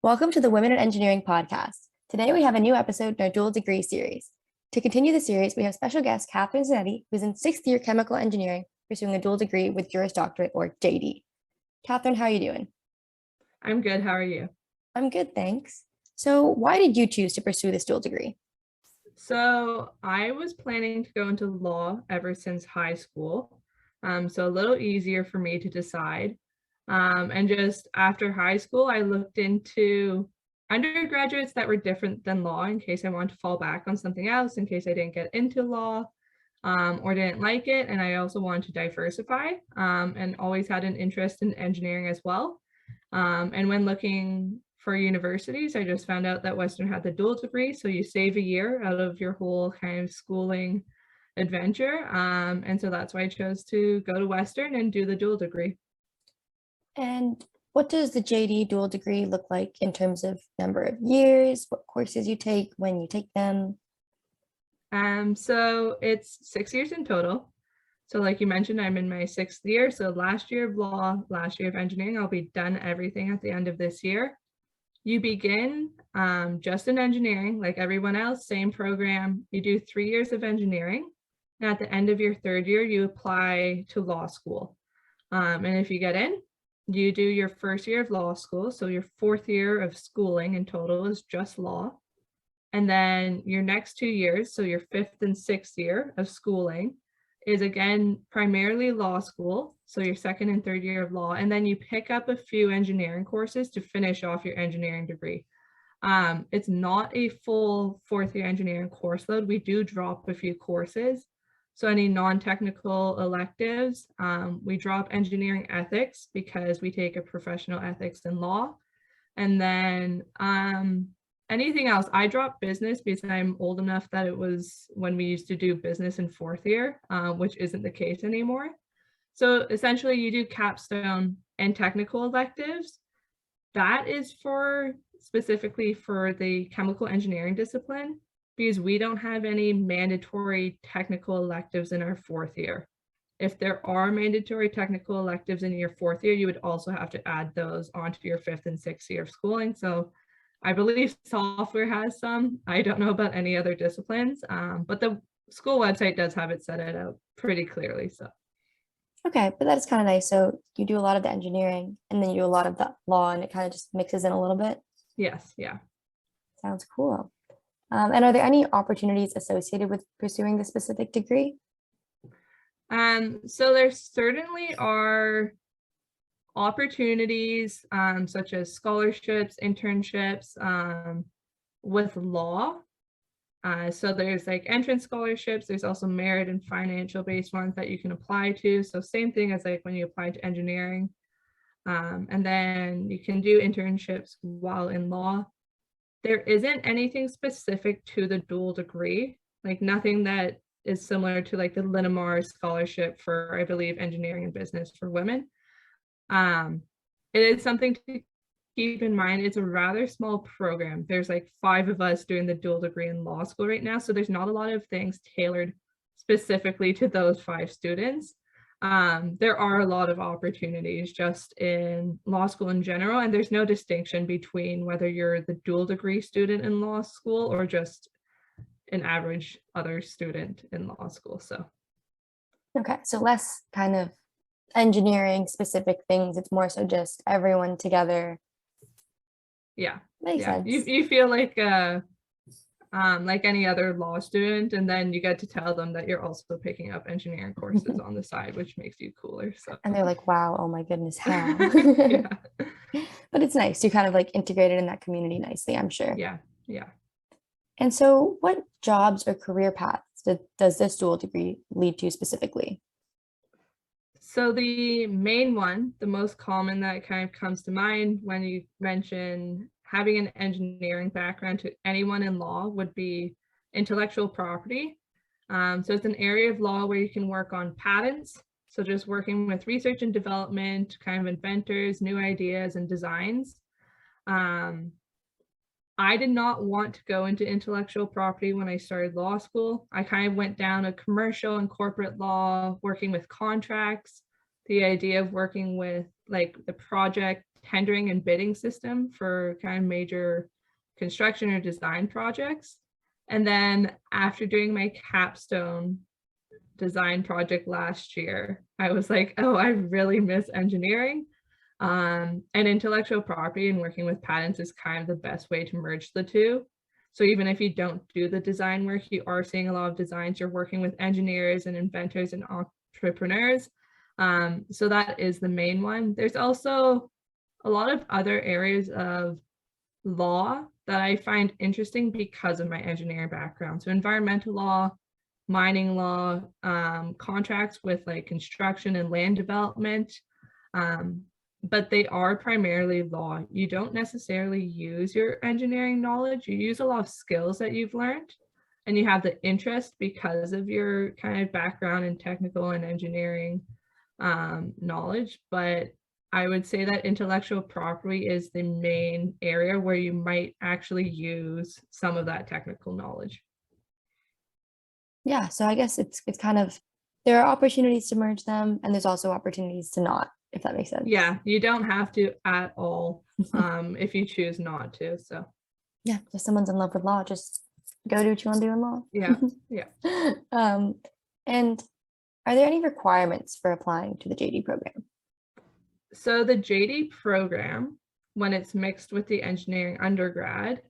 Welcome to the Women in Engineering podcast. Today we have a new episode in our dual degree series. To continue the series, we have special guest Kathryn Zanetti, who's in sixth year chemical engineering, pursuing a dual degree with Juris Doctorate or JD. Kathryn, how are you doing? I'm good. How are you? I'm good, thanks. So why did you choose to pursue this dual degree? So I was planning to go into law ever since high school. So a little easier for me to decide. And just after high school, I looked into undergraduates that were different than law in case I wanted to fall back on something else, in case I didn't get into law or didn't like it. And I also wanted to diversify and always had an interest in engineering as well. And when looking for universities, I just found out that Western had the dual degree. So you save a year out of your whole kind of schooling adventure. And so that's why I chose to go to Western and do the dual degree. And what does the JD dual degree look like in terms of number of years, what courses you take, when you take them? So it's 6 years in total. So like you mentioned, I'm in my 6th year. So last year of law, last year of engineering, I'll be done everything at the end of this year. You begin just in engineering, like everyone else, same program. You do 3 years of engineering. And at the end of your 3rd year, you apply to law school. And if you get in, you do your 1st year of law school. So your 4th year of schooling in total is just law. And then your next 2 years, so your 5th and 6th year of schooling, is again primarily law school, so your 2nd and 3rd year of law, and then you pick up a few engineering courses to finish off your engineering degree. It's not a full 4th year engineering course load. We do drop a few courses. So any non-technical electives, we drop engineering ethics because we take a professional ethics in law. And then anything else, I dropped business because I'm old enough that it was when we used to do business in 4th year, which isn't the case anymore. So essentially you do capstone and technical electives. That is for specifically for the chemical engineering discipline, because we don't have any mandatory technical electives in our 4th year. If there are mandatory technical electives in your 4th year, you would also have to add those onto your 5th and 6th year of schooling. So I believe software has some. I don't know about any other disciplines, but the school website does have it set it out pretty clearly. So, Okay, but that's kind of nice. So you do a lot of the engineering and then you do a lot of the law and it kind of just mixes in a little bit. yes, yeah. Sounds cool. And are there any opportunities associated with pursuing the specific degree? So there certainly are opportunities such as scholarships, internships with law. So there's like entrance scholarships. There's also merit and financial based ones that you can apply to. So same thing as like when you apply to engineering. And then you can do internships while in law. There isn't anything specific to the dual degree, like nothing that is similar to like the Linamar scholarship for, I believe, engineering and business for women. It is something to keep in mind. It's a rather small program. There's like 5 of us doing the dual degree in law school right now. So there's not a lot of things tailored specifically to those 5 students. There are a lot of opportunities just in law school in general, and there's no distinction between whether you're the dual degree student in law school or just an average other student in law school. So Okay, so less kind of engineering specific things. It's more so just everyone together. yeah, Makes yeah, sense. you feel like any other law student, and then you get to tell them that you're also picking up engineering courses on the side, which makes you cooler. So And they're like, wow, oh my goodness, how? yeah, But it's nice to kind of like integrate it in that community nicely, I'm sure. yeah, yeah. And so what jobs or career paths does this dual degree lead to specifically? So the main one, the most common that kind of comes to mind when you mention having an engineering background to anyone in law would be intellectual property. So it's an area of law where you can work on patents. So just working with research and development, kind of inventors, new ideas and designs. I did not want to go into intellectual property when I started law school. I kind of went down a commercial and corporate law, working with contracts, the idea of working with like the project tendering and bidding system for kind of major construction or design projects. And then after doing my capstone design project last year, I was like, oh, I really miss engineering. And intellectual property and working with patents is kind of the best way to merge the two. So even if you don't do the design work, you are seeing a lot of designs, you're working with engineers and inventors and entrepreneurs. So that is the main one. There's also a lot of other areas of law that I find interesting because of my engineering background. So environmental law, mining law, contracts with like construction and land development, but they are primarily law. You don't necessarily use your engineering knowledge. You use a lot of skills that you've learned, and you have the interest because of your kind of background in technical and engineering knowledge. But I would say that intellectual property is the main area where you might actually use some of that technical knowledge. Yeah, so I guess it's kind of, there are opportunities to merge them, and there's also opportunities to not, if that makes sense. Yeah, you don't have to at all if you choose not to. So yeah, if someone's in love with law, just go do what you want to do in law. yeah. And are there any requirements for applying to the JD program? So the JD program, when it's mixed with the engineering undergrad,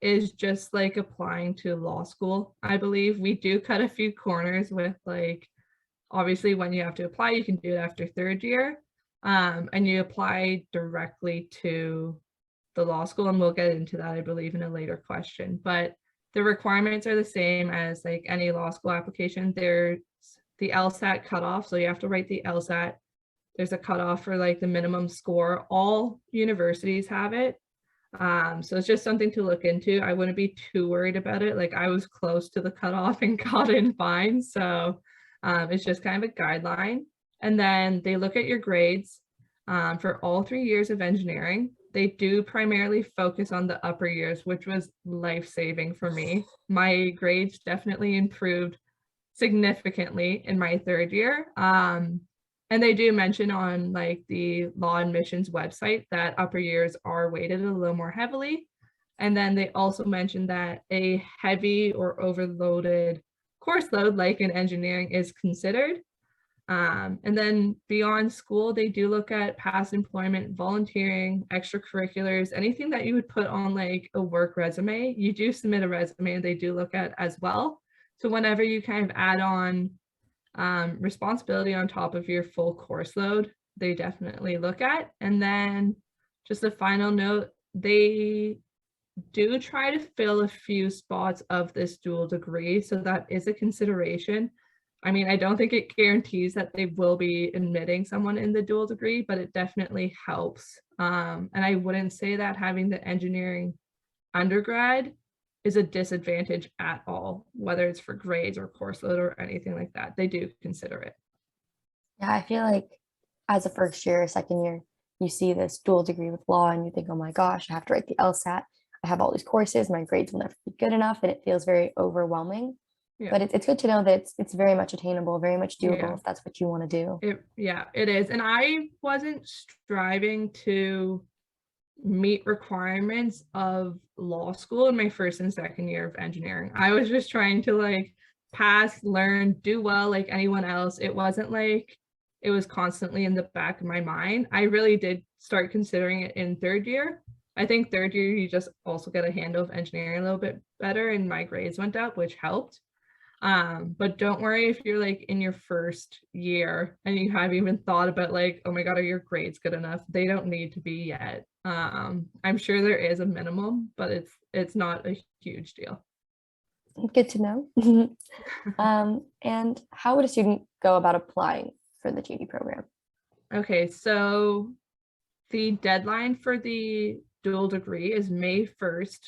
is just like applying to law school. I believe we do cut a few corners with, like, obviously when you have to apply, you can do it after third year, and you apply directly to the law school, and we'll get into that, I believe, in a later question. But the requirements are the same as like any law school application. There's the LSAT cutoff, so you have to write the LSAT. There's a cutoff for like the minimum score. All universities have it. So it's just something to look into. I wouldn't be too worried about it. Like, I was close to the cutoff and got in fine. So it's just kind of a guideline. And then they look at your grades for all 3 years of engineering. They do primarily focus on the upper years, which was life-saving for me. My grades definitely improved significantly in my third year. And they do mention on like the law admissions website that upper years are weighted a little more heavily. And then they also mentioned that a heavy or overloaded course load, like in engineering, is considered. And then beyond school, they do look at past employment, volunteering, extracurriculars, anything that you would put on like a work resume. You do submit a resume and they do look at as well. So whenever you kind of add on responsibility on top of your full course load, they definitely look at. And then just a final note, they do try to fill a few spots of this dual degree, so that is a consideration. I mean, I don't think it guarantees that they will be admitting someone in the dual degree, but it definitely helps. And I wouldn't say that having the engineering undergrad is a disadvantage at all, whether it's for grades or course load or anything like that. They do consider it. Yeah, I feel like as a first year or second year, you see this dual degree with law and you think, oh my gosh, I have to write the LSAT. I have all these courses, my grades will never be good enough, and it feels very overwhelming. Yeah. But it's good to know that it's very much attainable, very much doable if that's what you want to do. It is. And I wasn't striving to meet requirements of law school in my first and second year of engineering. I was just trying to like pass, learn, do well like anyone else. It wasn't like it was constantly in the back of my mind. I really did start considering it in third year. I think third year you just also get a handle of engineering a little bit better, and my grades went up, which helped. But don't worry if you're like in your first year and you haven't even thought about like, oh my God, are your grades good enough? They don't need to be yet. I'm sure there is a minimum, but it's not a huge deal. Good to know. And how would a student go about applying for the JD program? Okay, so the deadline for the dual degree is May 1st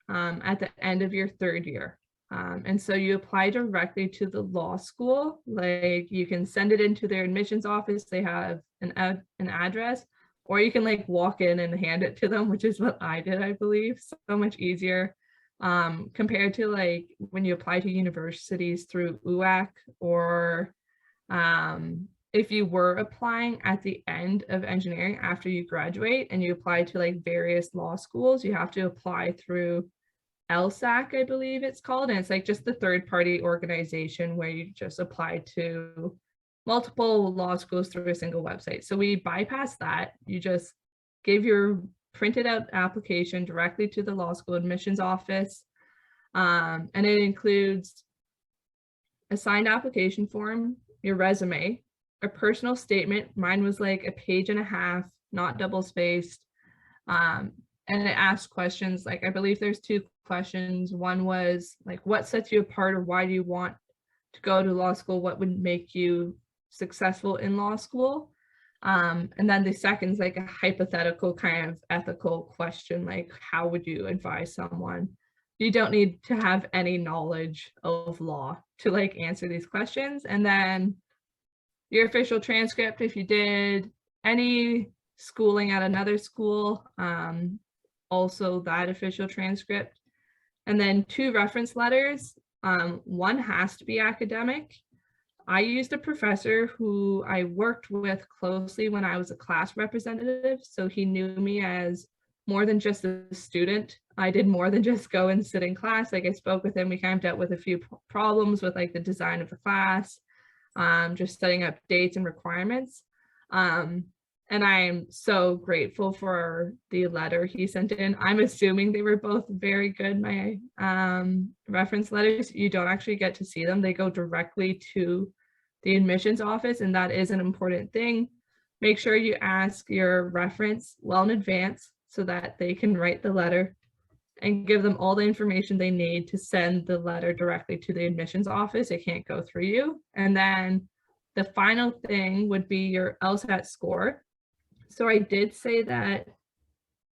at the end of your third year. And so you apply directly to the law school. Like, you can send it into their admissions office. They have an address, or you can like walk in and hand it to them, which is what I did, I believe. So much easier compared to like when you apply to universities through UAC or if you were applying at the end of engineering after you graduate and you apply to like various law schools, you have to apply through LSAC, I believe it's called. And it's like just the third party organization where you just apply to multiple law schools through a single website. So we bypass that. You just give your printed out application directly to the law school admissions office. And it includes a signed application form, your resume, a personal statement. Mine was like a page and a half, not double spaced. And it asks questions like, I believe there's 2 questions. One was like, what sets you apart, or why do you want to go to law school? What would make you successful in law school? And then the second is like a hypothetical kind of ethical question, like how would you advise someone? You don't need to have any knowledge of law to like answer these questions. And then your official transcript, if you did any schooling at another school, also that official transcript. And then 2 reference letters. One has to be academic. I used a professor who I worked with closely when I was a class representative. So he knew me as more than just a student. I did more than just go and sit in class. Like I spoke with him, we kind of dealt with a few problems with like the design of the class, just setting up dates and requirements. And I'm so grateful for the letter he sent in. I'm assuming they were both very good, my reference letters. You don't actually get to see them. They go directly to the admissions office, and that is an important thing. Make sure you ask your reference well in advance so that they can write the letter and give them all the information they need to send the letter directly to the admissions office. It can't go through you. And then the final thing would be your LSAT score. So I did say that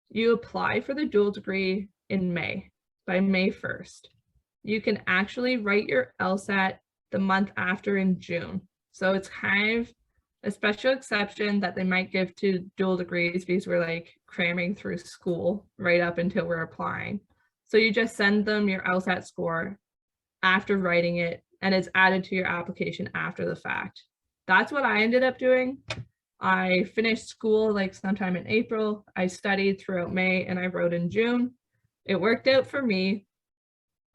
you apply for the dual degree in May, by May 1st. You can actually write your LSAT the month after in June. So it's kind of a special exception that they might give to dual degrees because we're like cramming through school right up until we're applying. So you just send them your LSAT score after writing it, and it's added to your application after the fact. That's what I ended up doing. I finished school like sometime in April. I studied throughout May and I wrote in June. It worked out for me.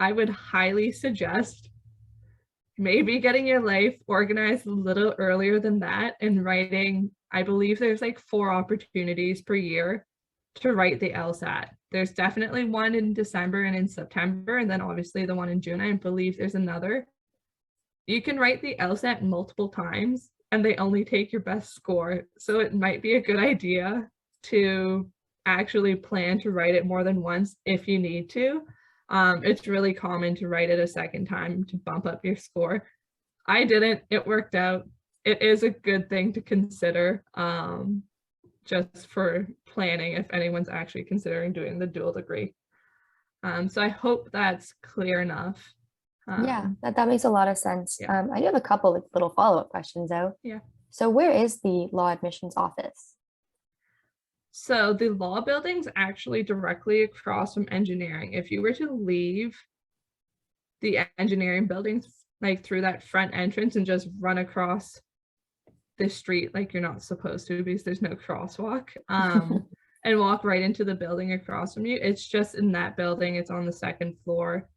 I would highly suggest maybe getting your life organized a little earlier than that and writing. I believe there's like 4 opportunities per year to write the LSAT. There's definitely one in December and in September, and then obviously the one in June. I believe there's another. You can write the LSAT multiple times and they only take your best score. So it might be a good idea to actually plan to write it more than once if you need to. It's really common to write it a second time to bump up your score. I didn't, it worked out. It is a good thing to consider, just for planning if anyone's actually considering doing the dual degree. So I hope that's clear enough. Yeah, that makes a lot of sense. Yeah. I do have a couple like little follow-up questions though. Yeah. So where is the law admissions office? So the law building's actually directly across from engineering. If you were to leave the engineering buildings like through that front entrance and just run across the street like you're not supposed to because there's no crosswalk, and walk right into the building across from you, it's just in that building. It's on the 2nd floor.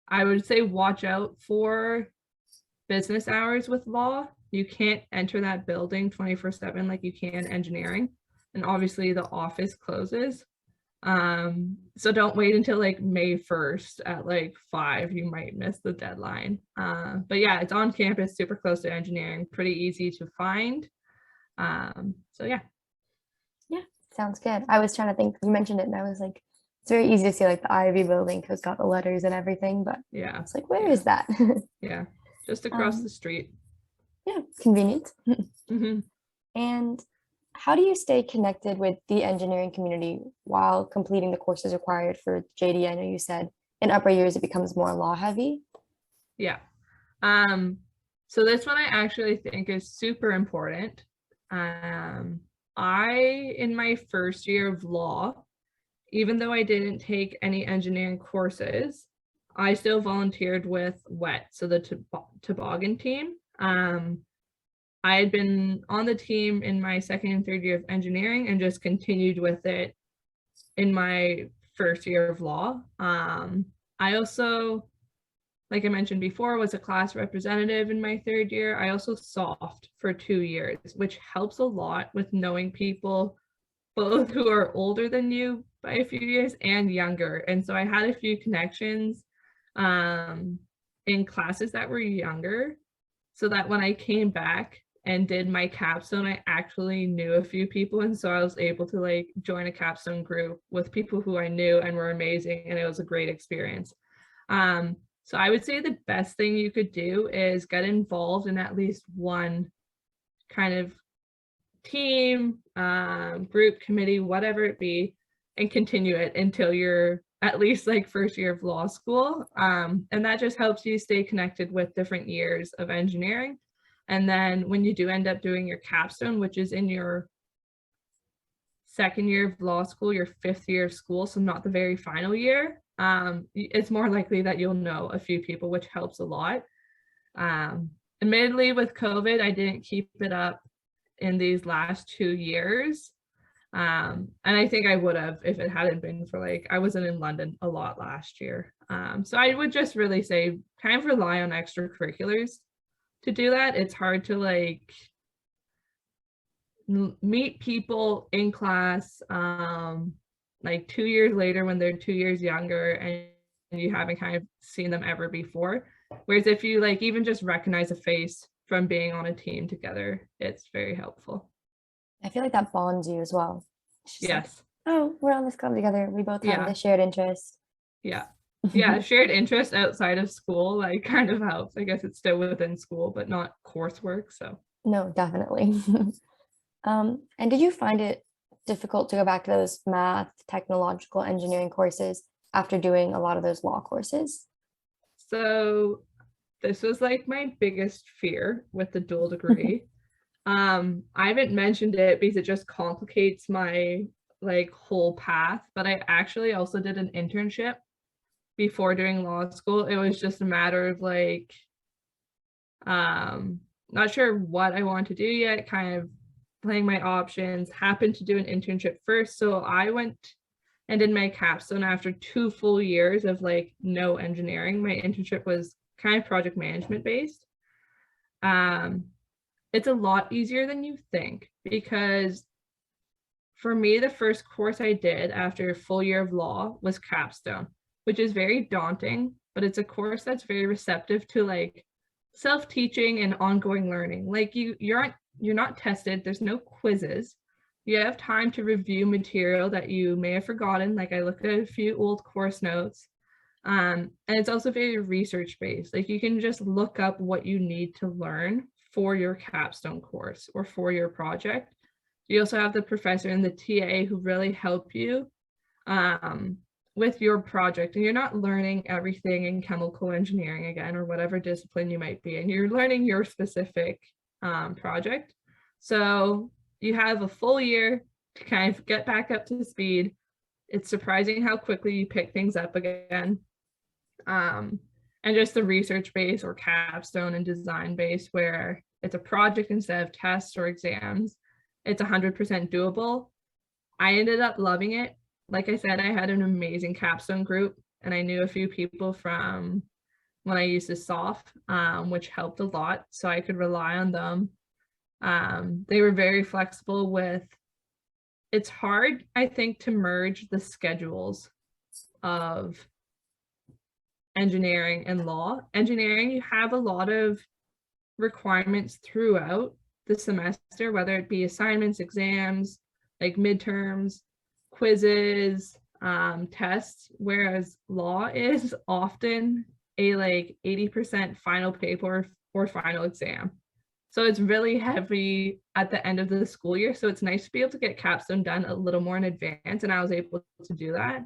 I would say watch out for business hours with law. You can't enter that building 24/7 like you can engineering. And obviously the office closes. So don't wait until like May 1st at like 5. You might miss the deadline. But yeah, it's on campus, super close to engineering, pretty easy to find. So yeah. Yeah, sounds good. I was trying to think, you mentioned it and I was like, it's very easy to see like the Ivy building because it's got the letters and everything, but yeah, it's like, where is that? Yeah, just across the street. Yeah, convenient. Mm-hmm. And how do you stay connected with the engineering community while completing the courses required for JD? I know you said in upper years it becomes more law heavy. Yeah. So this one I actually think is super important. In my first year of law, even though I didn't take any engineering courses, I still volunteered with WET, so the toboggan team. I had been on the team in my second and third year of engineering and just continued with it in my first year of law. I also, like I mentioned before, was a class representative in my third year. I also softed for 2 years, which helps a lot with knowing people both who are older than you by a few years and younger. And so I had a few connections in classes that were younger, so that when I came back and did my capstone, I actually knew a few people. And so I was able to like join a capstone group with people who I knew and were amazing. And it was a great experience. So I would say the best thing you could do is get involved in at least one kind of team, group, committee, whatever it be, and continue it until you're at least like first year of law school. And that just helps you stay connected with different years of engineering. And then when you do end up doing your capstone, which is in your second year of law school, your fifth year of school, so not the very final year, it's more likely that you'll know a few people, which helps a lot. Admittedly, with COVID, I didn't keep it up in these last 2 years. And I think I would have if it hadn't been for like, I wasn't in London a lot last year. So I would just really say kind of rely on extracurriculars to do that. It's hard to like meet people in class like 2 years later when they're 2 years younger and you haven't kind of seen them ever before. Whereas if you like even just recognize a face from being on a team together, it's very helpful. I feel like that bonds you as well. Yes. Like, oh, we're on this club together. We both have this shared interest. Yeah. Yeah, shared interest outside of school like kind of helps. I guess it's still within school, but not coursework. So no, definitely. And did you find it difficult to go back to those math, technological engineering courses after doing a lot of those law courses? So this was like my biggest fear with the dual degree. I haven't mentioned it because it just complicates my like whole path, but I actually also did an internship before doing law school. It was just a matter of like, not sure what I want to do yet, kind of playing my options, happened to do an internship first. So I went and did my capstone after 2 full years of like no engineering. My internship was kind of project management based. It's a lot easier than you think because for me, the first course I did after a full year of law was capstone, which is very daunting, but it's a course that's very receptive to like self-teaching and ongoing learning. Like you're not tested, there's no quizzes. You have time to review material that you may have forgotten. Like I looked at a few old course notes. And it's also very research based. Like you can just look up what you need to learn for your capstone course or for your project. You also have the professor and the TA who really help you with your project, and you're not learning everything in chemical engineering again or whatever discipline you might be in. You're learning your specific project. So you have a full year to kind of get back up to speed. It's surprising how quickly you pick things up again. And just the research base or capstone and design base where it's a project instead of tests or exams. It's 100% doable. I ended up loving it. Like I said, I had an amazing capstone group and I knew a few people from when I used to soft, which helped a lot. So I could rely on them. They were very flexible with, it's hard, I think, to merge the schedules of engineering and law. Engineering, you have a lot of requirements throughout the semester, whether it be assignments, exams, like midterms, quizzes, tests, whereas law is often a like 80% final paper or final exam. So it's really heavy at the end of the school year. So it's nice to be able to get capstone done a little more in advance, and I was able to do that.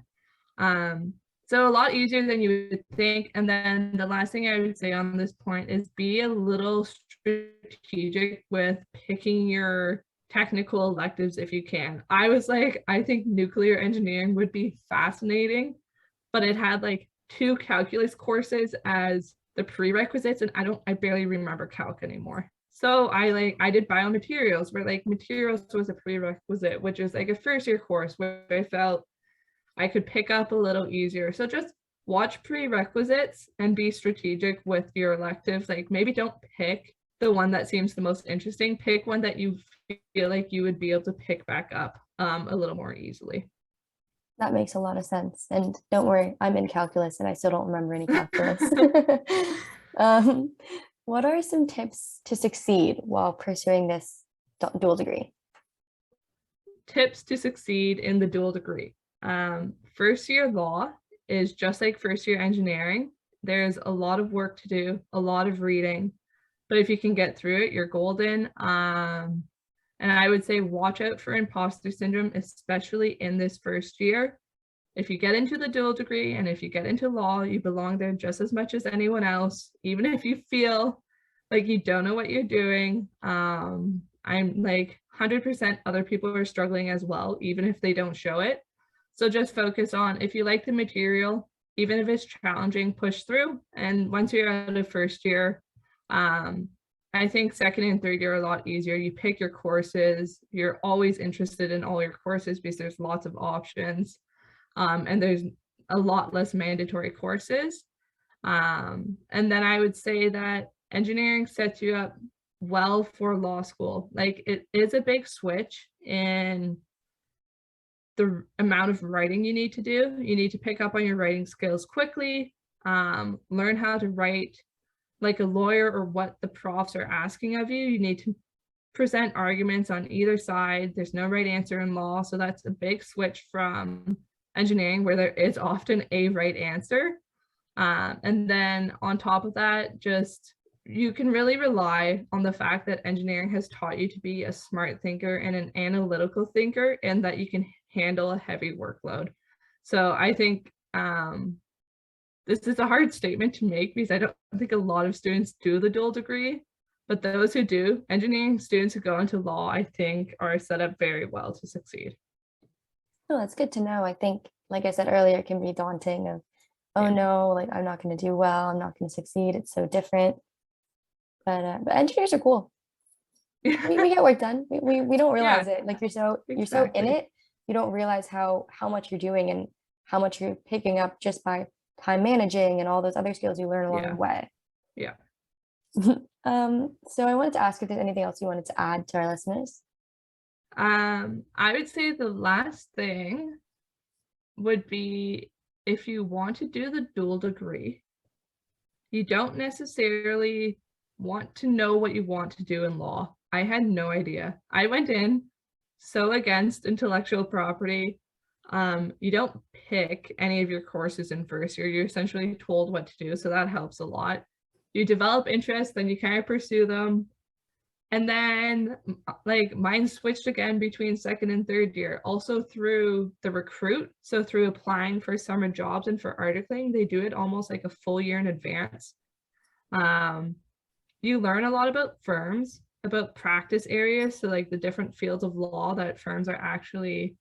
So a lot easier than you would think. And then the last thing I would say on this point is be a little strategic with picking your technical electives if you can. I was like, I think nuclear engineering would be fascinating, but it had like 2 calculus courses as the prerequisites, and I barely remember calc anymore. So I did biomaterials, where like materials was a prerequisite, which is like a first year course where I felt I could pick up a little easier. So just watch prerequisites and be strategic with your electives. Like maybe don't pick the one that seems the most interesting, pick one that you feel like you would be able to pick back up a little more easily. That makes a lot of sense. And don't worry, I'm in calculus and I still don't remember any calculus. um, what are some tips to succeed while pursuing this dual degree? Tips to succeed in the dual degree. First year law is just like first year engineering. There's a lot of work to do, a lot of reading, but if you can get through it, you're golden. And I would say watch out for imposter syndrome, especially in this first year. If you get into the dual degree and if you get into law, you belong there just as much as anyone else, even if you feel like you don't know what you're doing. I'm like 100% other people are struggling as well, even if they don't show it. So just focus on, if you like the material, even if it's challenging, push through. And once you're out of first year, I think second and third year are a lot easier. You pick your courses, you're always interested in all your courses because there's lots of options, and there's a lot less mandatory courses. And then I would say that engineering sets you up well for law school. Like it is a big switch in the amount of writing you need to do. You need to pick up on your writing skills quickly, learn how to write like a lawyer or what the profs are asking of you. You need to present arguments on either side. There's no right answer in law. So that's a big switch from engineering, where there is often a right answer. And then on top of that, just you can really rely on the fact that engineering has taught you to be a smart thinker and an analytical thinker, and that you can handle a heavy workload. So I think this is a hard statement to make because I don't think a lot of students do the dual degree, but those who do, engineering students who go into law, I think are set up very well to succeed. Oh, that's good to know. I think, like I said earlier, it can be daunting of, oh no, like I'm not going to do well, I'm not going to succeed. It's so different. But engineers are cool. We get work done. We don't realize it. Like you're so in it, you don't realize how much you're doing and how much you're picking up just by time managing and all those other skills you learn along the way. Yeah. So I wanted to ask if there's anything else you wanted to add to our listeners. I would say the last thing would be, if you want to do the dual degree, you don't necessarily want to know what you want to do in law. I had no idea. I went in so against intellectual property. You don't pick any of your courses in first year. You're essentially told what to do, so that helps a lot. You develop interest, then you kind of pursue them. And then like mine switched again between second and third year, also through the recruit. So through applying for summer jobs and for articling, they do it almost like a full year in advance. You learn a lot about firms, about practice areas. So like the different fields of law that firms are actually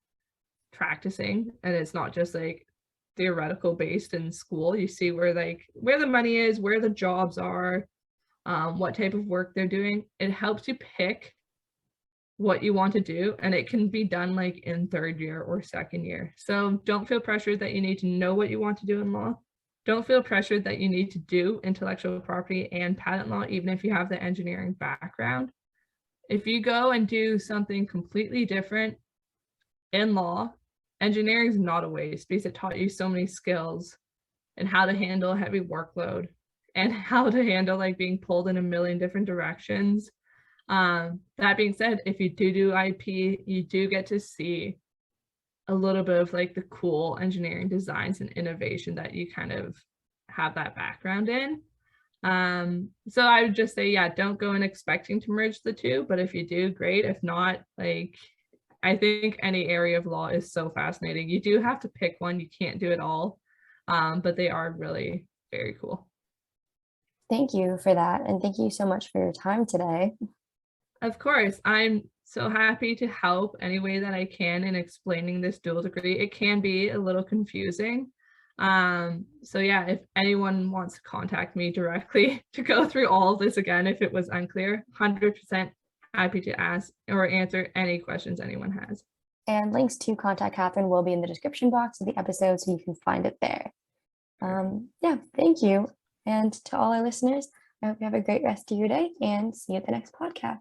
practicing, and it's not just like theoretical based in school. You see where the money is, where the jobs are, what type of work they're doing. It helps you pick what you want to do, and it can be done like in third year or second year. So don't feel pressured that you need to know what you want to do in law. Don't feel pressured that you need to do intellectual property and patent law, even if you have the engineering background. If you go and do something completely different in law, engineering is not a waste, because it taught you so many skills and how to handle a heavy workload and how to handle like being pulled in a million different directions. That being said, if you do IP, you do get to see a little bit of like the cool engineering designs and innovation that you kind of have that background in. So I would just say, yeah, don't go in expecting to merge the two, but if you do, great. If not, like, I think any area of law is so fascinating. You do have to pick one. You can't do it all, but they are really very cool. Thank you for that. And thank you so much for your time today. Of course, I'm so happy to help any way that I can in explaining this dual degree. It can be a little confusing, So yeah, if anyone wants to contact me directly to go through all of this again, if it was unclear, 100% happy to ask or answer any questions anyone has. And links to contact Kathryn will be in the description box of the episode, so you can find it there. Yeah, thank you. And to all our listeners, I hope you have a great rest of your day and see you at the next podcast.